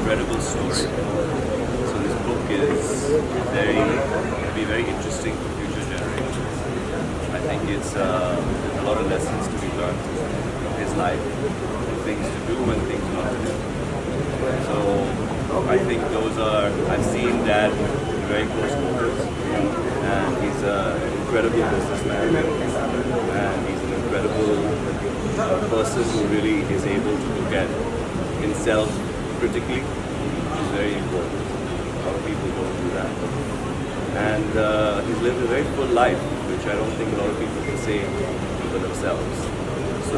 incredible story. So this book is be very interesting for future generations. I think it's a lot of lessons to be learned from his life, things to do and things not to do. So I think I've seen Dad in very close quarters, and he's an incredible businessman, and he's an incredible person who really is able to look at himself critically, which is very important. A lot of people don't do that. And he's lived a very full life, which I don't think a lot of people can say for themselves. So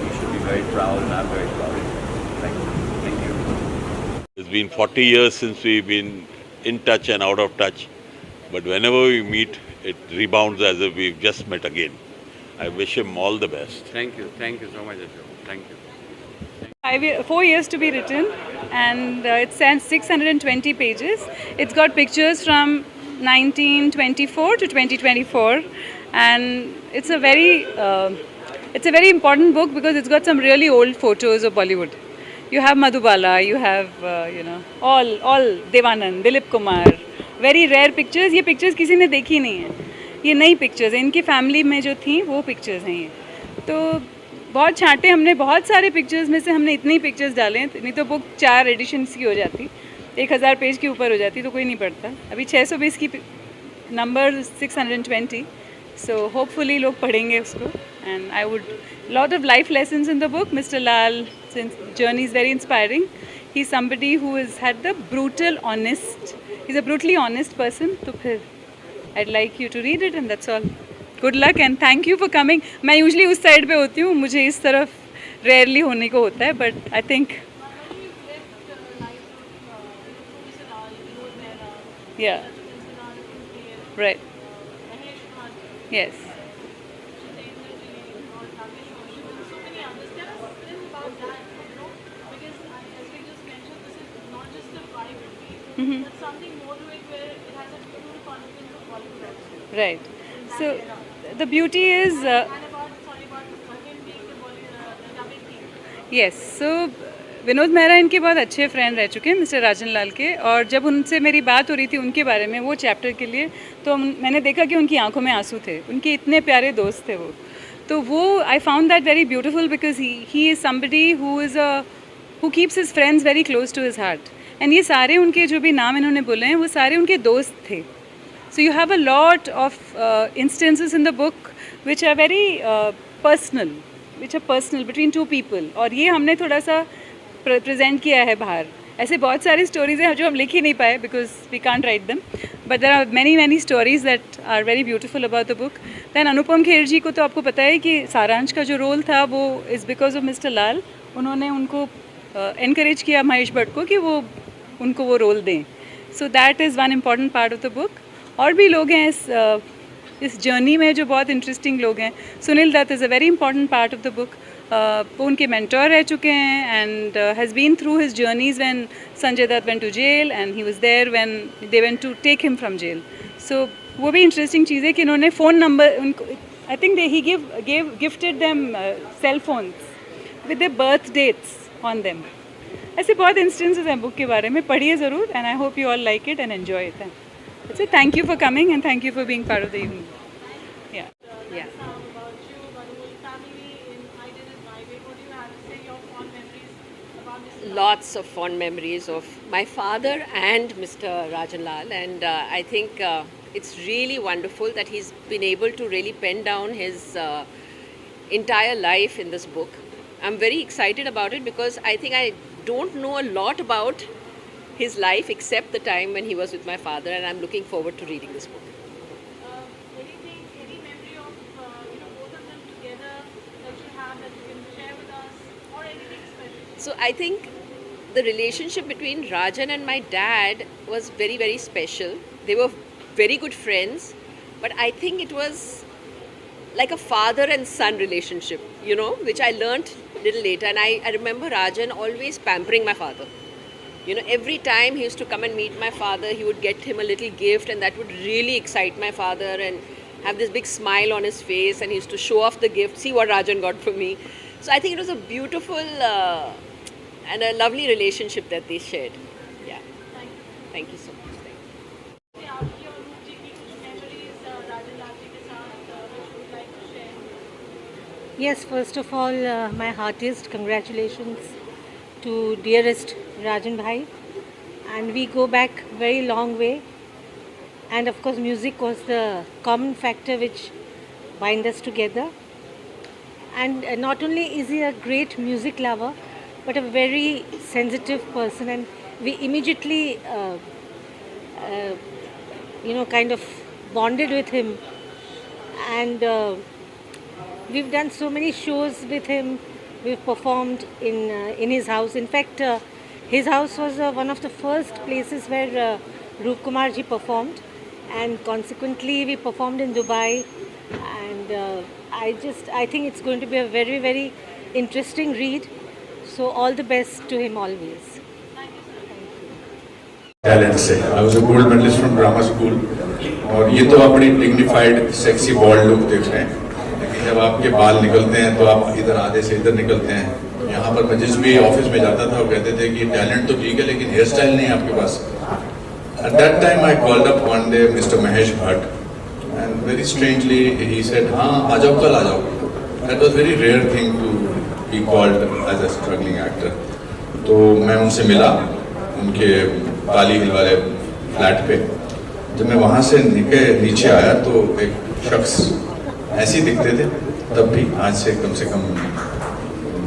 he should be very proud, and I'm very proud of him. Thank you. Thank you. It's been 40 years since we've been in touch and out of touch. But whenever we meet, it rebounds as if we've just met again. I wish him all the best. Thank you. Thank you so much, Ashok. Thank you. 4 years to be written, and it stands 620 pages. It's got pictures from 1924 to 2024, and it's a very important book because it's got some really old photos of Bollywood. You have Madhubala, you have all Devanand, Dilip Kumar, very rare pictures. ये pictures किसी ने देखी नहीं है, ये नई pictures हैं, इनकी family में जो थी वो pictures हैं ये. तो बहुत छांटे हमने, बहुत सारे पिक्चर्स में से हमने इतनी पिक्चर्स डाले, नहीं तो बुक 4 एडिशंस की हो जाती, 1000 पेज के ऊपर हो जाती, तो कोई नहीं पढ़ता. अभी 620 की नंबर 620, सो होपफुली लोग पढ़ेंगे उसको. And I would lot of life lessons in the book. Mister Lal journey is very inspiring. He is somebody who is had the brutal honest, he is a brutally honest person. तो फिर I'd like you to read it, and that's all. Good luck and thank you for coming. मैं usually उस side पे होती हूँ, मुझे इस तरफ rarely होने को होता है, but I think yeah, right, yes. Mm-hmm. Right. So the beauty is yes. So Vinod Mehra इनके बहुत अच्छे फ्रेंड रह चुके हैं, मिस्टर राजन लाल के. और जब उनसे मेरी बात हो रही थी उनके बारे में, वो चैप्टर के लिए, तो मैंने देखा कि उनकी आंखों में आंसू थे. उनके इतने प्यारे दोस्त थे वो. तो वो I found that very beautiful because he is somebody who keeps his friends very close to his heart. And ये सारे उनके जो भी नाम इन्होंने बोले हैं वो सारे उनके दोस्त थे. So you have a lot of instances in the book which are very personal, between two people. और ये हमने थोड़ा सा present किया है बाहर. ऐसे बहुत सारी stories हैं जो हम लिख ही नहीं पाए because we can't write them. But there are many stories that are very beautiful about the book. Then Anupam Kher जी को तो आपको पता है कि सारांश का जो रोल था वो is because of Mr. लाल. उन्होंने उनको encourage किया महेश भट्ट को कि वो उनको वो रोल दें. So that is one important part of the book. और भी लोग हैं इस जर्नी में जो बहुत इंटरेस्टिंग लोग हैं. Sunil Dutt is a very important part of the book. वो उनके मेंटोर रह चुके हैं and has been through his journeys when Sanjay Dutt went to jail and he was there when they went to take him from jail. So वो भी interesting चीज़ है कि इन्होंने फ़ोन नंबर उनको, I think he gifted them cell phones with the birth dates on them. ऐसे बहुत instances हैं book के बारे में, पढ़िए ज़रूर. And I hope you all like it and enjoy it. So thank you for coming and thank you for being part of the evening. Yeah. Lots of fond memories of my father and Mr. Rajan Lal, and I think it's really wonderful that he's been able to really pen down his entire life in this book. I'm very excited about it because I think I don't know a lot about his life except the time when he was with my father, and I'm looking forward to reading this book. Any memory of both of them together that you have that you can share with us, or anything special? So I think the relationship between Rajan and my dad was very, very special. They were very good friends, but I think it was like a father and son relationship, which I learnt a little later. And I remember Rajan always pampering my father. Every time he used to come and meet my father, he would get him a little gift, and that would really excite my father and have this big smile on his face, and he used to show off the gift, see what Rajan got for me. So I think it was a beautiful and a lovely relationship that they shared. Yeah. Thank you so much. से आपकी और रूप जी की कुछ memories राजन लाल जी के साथ which you would like to share? Yes, first of all, my heartiest congratulations to dearest Rajan Bhai. And we go back very long way. And of course, music was the common factor which bind us together. And not only is he a great music lover, but a very sensitive person. And we immediately, kind of bonded with him. And we've done so many shows with him. We've performed in his house. In fact, his house was one of the first places where Roop Kumar ji performed, and consequently we performed in Dubai. And I think it's going to be a very, very interesting read. So all the best to him always. Talent से I was a gold medalist from drama school, और ये तो आप बड़ी dignified sexy bold look देख रहे हैं, लेकिन जब आपके बाल निकलते हैं तो आप इधर आधे से इधर निकलते हैं। यहाँ पर मैं जिस भी ऑफिस में जाता था वो कहते थे कि टैलेंट तो ठीक है लेकिन हेयर स्टाइल नहीं है आपके पास। At that time I called up one day mister Mahesh Bhatt and very strangely he said हाँ आ जाओ, कल आ जाओ। That was very rare thing to be called as a struggling actor. तो मैं उनसे मिला उनके पाली हिल वाले फ्लैट पे। जब मैं वहाँ से नीचे आया तो एक शख्स ऐसे ही दिखते थे तब भी, आज से कम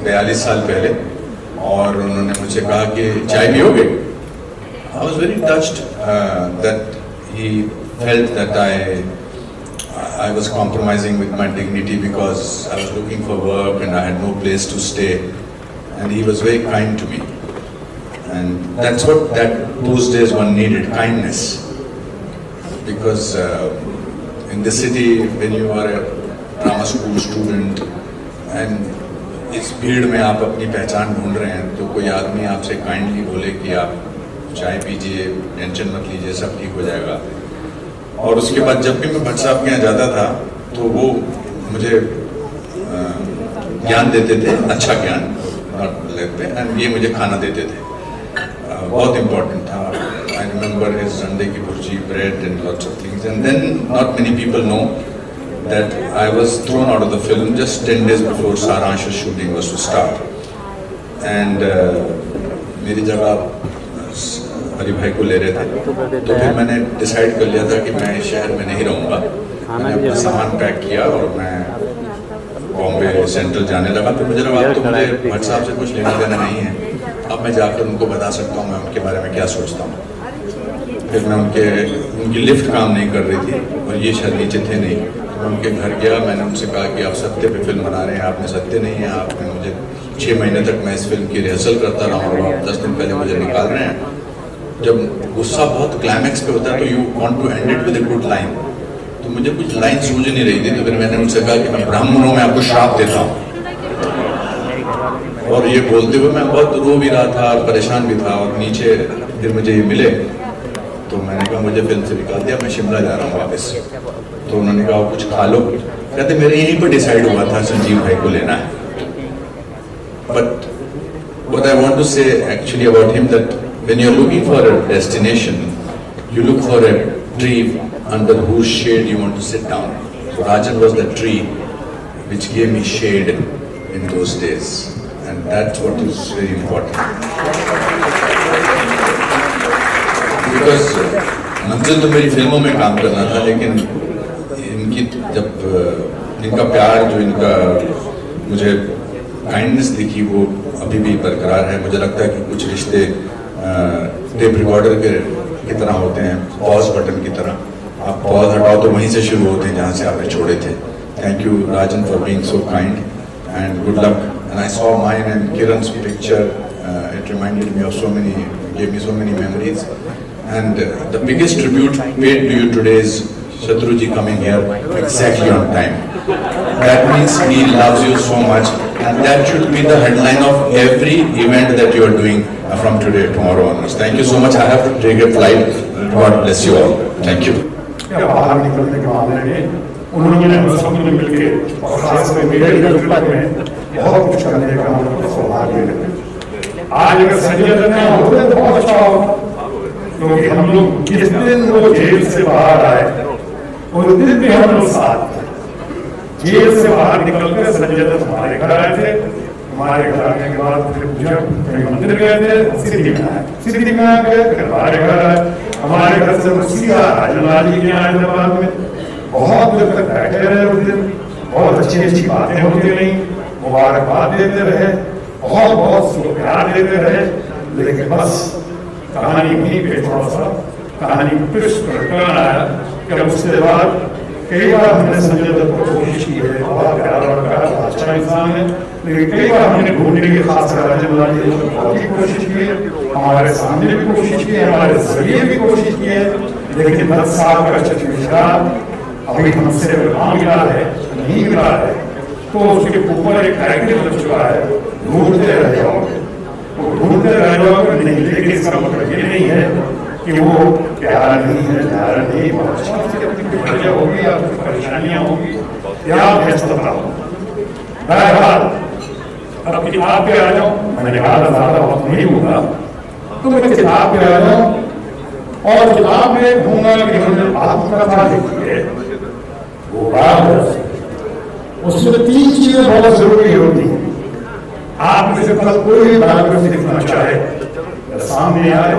42 साल पहले, और उन्होंने मुझे कहा कि चाय पियोगे। I was very touched that he felt that I was compromising with my dignity because I was looking for work and I had no place to stay, and he was very kind to me. And that's what those days one needed, kindness. Because in the city, when you are a drama school student and इस भीड़ में आप अपनी पहचान ढूंढ रहे हैं, तो कोई आदमी आपसे काइंडली बोले कि आप चाय पीजिए, टेंशन मत लीजिए, सब ठीक हो जाएगा। और उसके बाद जब भी मैं भट्ट साहब के यहाँ जाता था तो वो मुझे ज्ञान देते थे, अच्छा ज्ञान लेते, एंड ये मुझे खाना देते थे, बहुत इम्पोर्टेंट था। आई रिमेंबर हिज अंडे की भुर्जी, bread and lots of things. And then not many people know that I was thrown out of the film just 10 days before Saransh's shooting was to start. And मेरी जगह हरी भाई को ले रहे थे, तो फिर मैंने डिसाइड कर लिया था कि मैं इस शहर में नहीं रहूँगा। मैंने अपना सामान पैक किया और मैं बॉम्बे सेंट्रल जाने लगा। फिर मुझे लगा तो मुझे भट्ट साहब से कुछ लेना देना नहीं है, अब मैं जाकर उनको बता सकता हूँ मैं उनके बारे में क्या सोचता हूँ। फिर मैं उनकी लिफ्ट काम नहीं कर रही थी और ये शायद नीचे थे नहीं। मैं उनके घर गया, मैंने उनसे कहा कि आप सत्य पे फिल्म बना रहे हैं, आपने सत्य नहीं है, आपने मुझे 6 महीने तक मैं इस फिल्म की रिहर्सल करता रहा और आप 10 दिन पहले मुझे निकाल रहे हैं। जब गुस्सा बहुत क्लाइमैक्स पे होता है तो you want to end it with a good line, तो मुझे कुछ लाइन सूझ नहीं रही थी। तो फिर मैंने उनसे कहा कि मैं ब्राह्मणों में आपको श्राप देता हूँ, और ये बोलते हुए मैं बहुत रो भी रहा था और परेशान भी था। और नीचे फिर मुझे ये मिले तो मैंने कहा मुझे फिल्म से निकाल दिया, मैं शिमला जा रहा हूँ वापस। तो उन्होंने कहा कुछ खा लो, कहते मेरे यहीं पर डिसाइड हुआ था संजीव भाई को लेना है। But what I want to say actually about him, that when you're looking for a destination, you look for a tree under whose shade you want to sit down. So Rajan was the tree which gave me shade in those days, and that's what is very important. Because मंजिल तो मेरी फिल्मों में काम करना था, लेकिन इनकी जब इनका प्यार, जो इनका मुझे काइंडनेस दिखी, वो अभी भी बरकरार है। मुझे लगता है कि कुछ रिश्ते टेप रिकॉर्डर की तरह होते हैं, पॉज बटन की तरह। आप पॉज हटाओ तो वहीं से शुरू होते हैं जहाँ से आपने छोड़े थे। Thank you Rajan for being so kind and good luck. And I saw mine and Kiran's picture, it reminded me of so many, gave me so many memories. And the biggest tribute paid to you today is Shatruji coming here exactly on time. That means he loves you so much, and that should be the headline of every event that you are doing from today, tomorrow onwards. Thank you so much. I have to take a flight. God bless you all. Thank you. बाहर निकलने के मामले में उन्होंने सबने मिलकर और खासकर मेरे घर में बहुत कुछ करने का हम लोग को सौभाग्य है। आज अगर संजय दत्त ने होते तो बहुत अच्छा होगा, क्योंकि हम लोग जिस दिन वो जेल से बाहर आए उस दिन भी हम लोग साथ थे। जेल से बाहर निकलकर संजय दत्त हमारे घर आए थे, हमारे घर आने के बाद फिर पूजा कहीं मंदिर गए थे, सिद्धि में गए, फिर हमारे घर आए। हमारे घर से सीधा राजन जी के आए हैदराबाद में, बहुत देर तक बैठे रहे उस दिन, बहुत अच्छी अच्छी बातें होती रही, मुबारकबाद देते रहे, बहुत बहुत सुख प्यार देते रहे। लेकिन बस कहानी वहीं पे थोड़ा सा कहानी ट्विस्ट पर टर्न आया कि उसके बाद कई बार हमने संजय दत्त को कोशिश की है, बहुत प्यारा और प्यारा अच्छा इंसान है, लेकिन कई बार हमने ढूंढने की खासकर राजन लाल जी ने बहुत ही कोशिश की है, हमारे सामने भी कोशिश की है, हमारे जरिए भी कोशिश की है, लेकिन 10 साल का चचमिचरा अभी हमसे ना मिला है, नहीं मिला है, तो उसके ऊपर एक कैरेक्टर लग चुका है, ढूंढते रह जाओगे, वो ढूंढते रह जाओगे नहीं, लेकिन इसका मतलब ये नहीं है कि वो प्यारा नहीं है, प्यारा नहीं, बहुत अच्छी अपनी वजह होगी, आपकी परेशानियां होगी, या व्यस्तता होगी। बहरहाल अब किताब पे आ जाओ, मैंने कहा ज्यादा वक्त नहीं होगा तो मैं किताब पे आ जाऊं और किताब में ढूंढा कि हमने आत्मकथा लिखी है, वो उसमें 3 चीजें बहुत जरूरी होती हैं। आप में से कल कोई बायोग्राफी लिखना चाहे सामने आए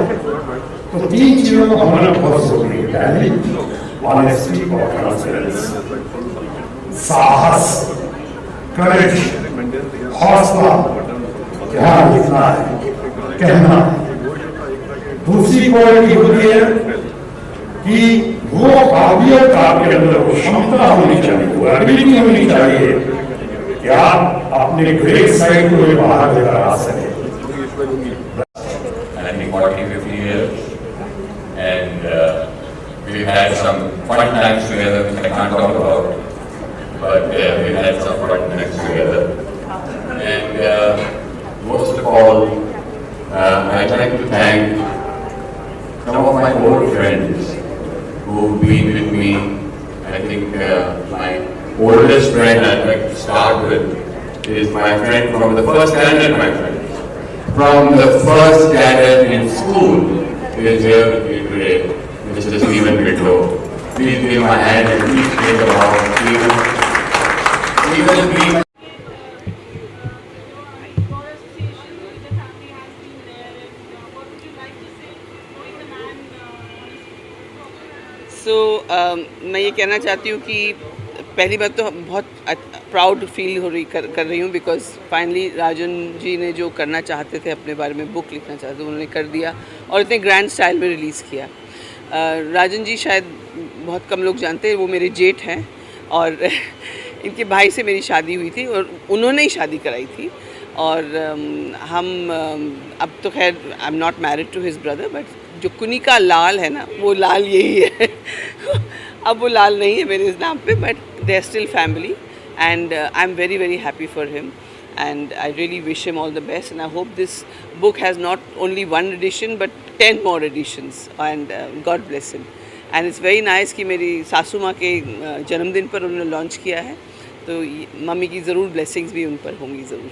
तो 3 चीजों को होना बहुत जरूरी है। पहली ऑनेस्टी और ट्रांसपेरेंसी, साहस, करेज, हौसला, क्या लिखना है, कहना है। दूसरी क्वालिटी होती है कि वो काबिलियत आपके अंदर, वो क्षमता होनी चाहिए, वो एबिलिटी होनी चाहिए कि आप अपने ग्रेट साइड को बाहर लेकर आ सकें। I think 40-50 years, and we've had some fun times together which I can't talk about, but we've had some fun times together. And most of all, I'd like to thank some of my old friends who've been with me. I think my oldest friend I'd like to start with is my friend from the first standard, my friend. From the first standard in school, is here with me today, Mr. Stephen Whitlow. Please give my hand and please think about Stephen. Stephen has been Your association with the family has been there, and what would you like to say knowing the man honestly? सो मैं ये कहना चाहती हूँ कि पहली बात तो बहुत प्राउड फील हो रही कर रही हूँ, बिकॉज फाइनली राजन जी ने जो करना चाहते थे, अपने बारे में बुक लिखना चाहते थे, उन्होंने कर दिया और इतने ग्रैंड स्टाइल में रिलीज़ किया। राजन जी शायद बहुत कम लोग जानते हैं, वो मेरे जेठ हैं और इनके भाई से मेरी शादी हुई थी और उन्होंने ही शादी कराई थी। और हम अब तो खैर I am not married to his brother, but जो कुनी का लाल है ना, वो लाल यही है अब वो लाल नहीं है मेरे इस नाम पे, but they are still family and I am very very happy for him and I really wish him all the best, and I hope this book has not only 1 edition but 10 more editions, and God bless him. And it's very nice कि मेरी सासू माँ के जन्मदिन पर उन्होंने launch किया है, तो मम्मी की ज़रूर ब्लेसिंग्स भी उन पर होंगी ज़रूर।